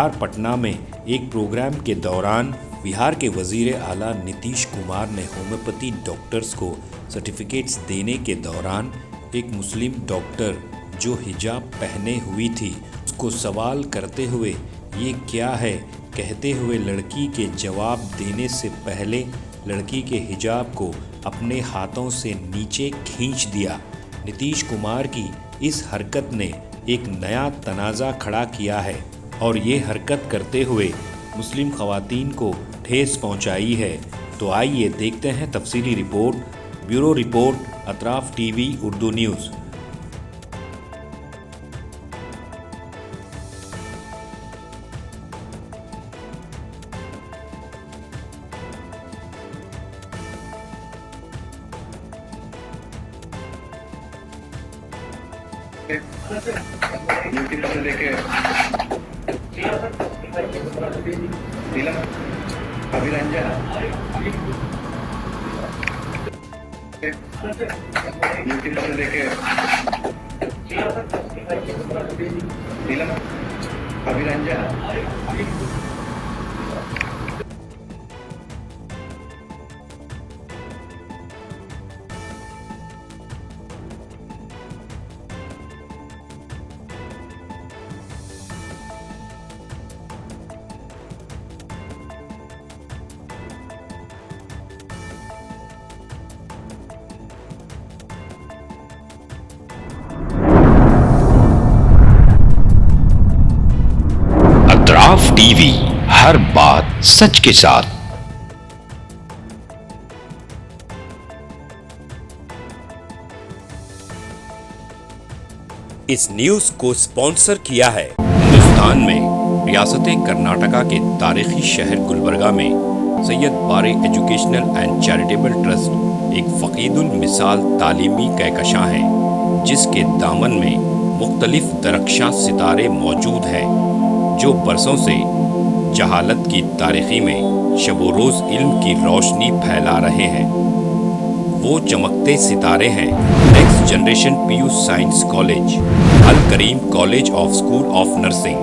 बिहार पटना में एक प्रोग्राम के दौरान बिहार के वजीर आला नीतीश कुमार ने होम्योपैथी डॉक्टर्स को सर्टिफिकेट्स देने के दौरान एक मुस्लिम डॉक्टर जो हिजाब पहने हुई थी उसको सवाल करते हुए ये क्या है कहते हुए लड़की के जवाब देने से पहले लड़की के हिजाब को अपने हाथों से नीचे खींच दिया। नीतीश कुमार की इस हरकत ने एक नया तनाज़ा खड़ा किया है और ये हरकत करते हुए मुस्लिम ख़वातीन को ठेस पहुंचाई है। तो आइए देखते हैं तफसीली report. Bureau report, Atraf TV Urdu news. YouTube से लेके नीलम अभिरंजन यूट्यूब से लेके नीलम अभिरंजन अतराफ टीवी, हर बात सच के साथ। इस न्यूज़ को स्पॉन्सर किया है हिंदुस्तान में रियासत कर्नाटका के तारीखी शहर गुलबर्गा में Syed Bare educational and charitable trust एक फ़कीदुल मिसाल तालीमी कहकशां है जिसके दामन में मुख्तलिफ दरख्शां सितारे मौजूद हैं जो बरसों से जहालत की तारीखी में शबो रोज़ इल्म की रोशनी फैला रहे हैं। वो चमकते सितारे हैं next generation PU science college, Al Kareem college of school of nursing,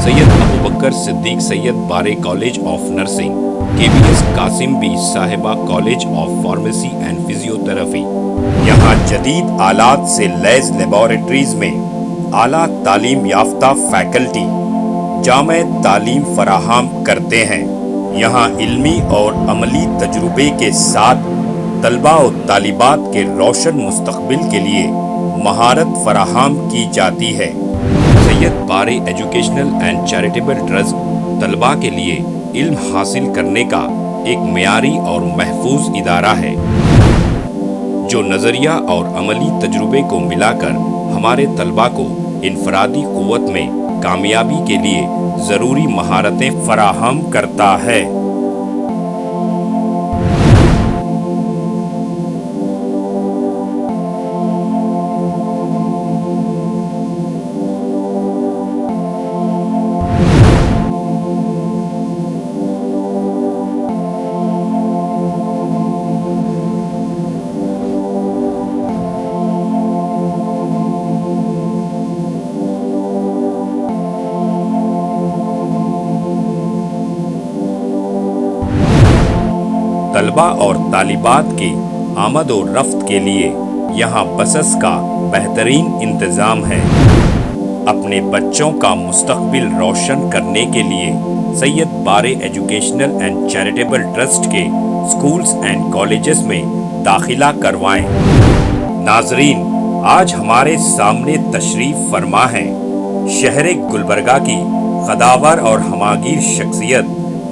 Syed Abu Bakar Siddique Syed Bare college of nursing, KBS Kasim Bi Sahiba college of pharmacy and physiotherapy. यहाँ जदीद आलात से लैस लेबोरेटरीज में आला तालीम याफ्ता फैकल्टी जामे तालीम फराहम करते हैं। यहाँ इल्मी और अमली तजुर्बे के साथ तलबा और तालिबात के रोशन मुस्तकबिल के लिए महारत फराहम की जाती है। Syed Bare educational and charitable trust तलबा के लिए इल्म हासिल करने का एक मियारी और महफूज इदारा है जो नज़रिया और अमली तजुर्बे को मिलाकर हमारे तलबा को इनफरादी क़ुव्वत में कामयाबी के लिए ज़रूरी महारतें फराहम करता है। तलबा और तालिबात की आमद और रफ्त के लिए यहाँ बसेस का बेहतरीन इंतज़ाम है। अपने बच्चों का मुस्तकबिल रोशन करने के लिए Syed Bare educational and charitable trust के स्कूल्स एंड कॉलेजेस में दाखिला करवाएं। नाजरीन, आज हमारे सामने तशरीफ़ फरमा है शहर गुलबर्गा की कदावर और हमागीर शख्सियत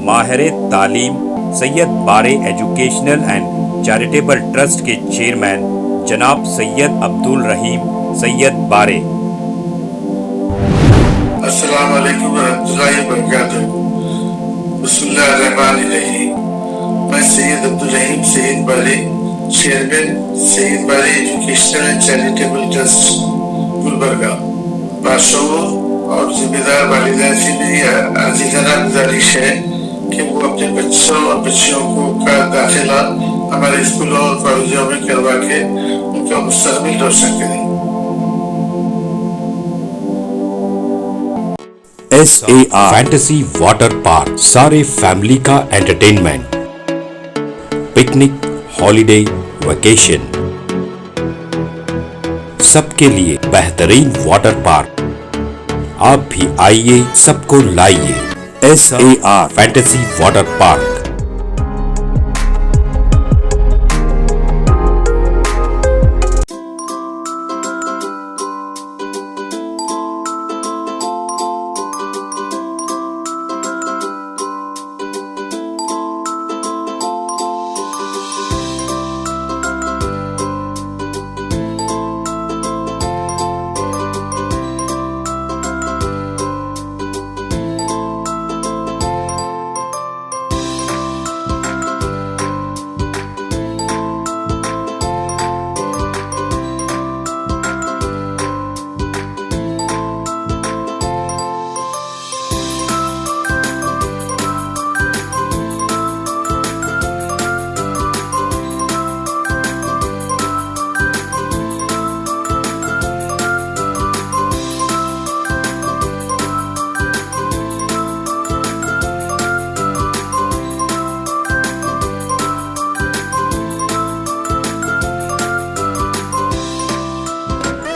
माहिर तालीम Syed Bare educational and charitable trust के चेयरमैन जनाब सैयद अब्दुल रहीम सैयद बारे। अस्सलाम वालेकुम रहमतुल्लाहि व बरकातुहू। बिस्मिल्लाहिर्रहमानिर्रहीम। मैं सैयद अब्दुल रहीम सैयद बारे, chairman Syed Bare educational and charitable trust Gulbarga, बादशाहों और जिम्मेदार वालिदैन से मेरी आजीज़ाना गुजारिश है कि वो अपने बच्चों और बच्चियों को का दाखिला हमारे स्कूलों और कॉलेजों में करवा के उनका मुस्तकबिल रोशन करें। SAR फैंटेसी वाटर पार्क, सारे फैमिली का एंटरटेनमेंट, पिकनिक, हॉलिडे, वेकेशन, सबके लिए बेहतरीन वाटर पार्क। आप भी आइए, सबको लाइए। SAR fantasy water park.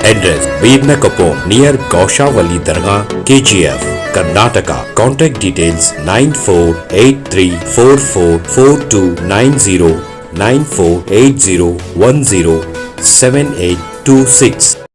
Address Veerna Kapong near Gaushavali Dargah, KGF, Karnataka. Contact details 9483444290 9480107826.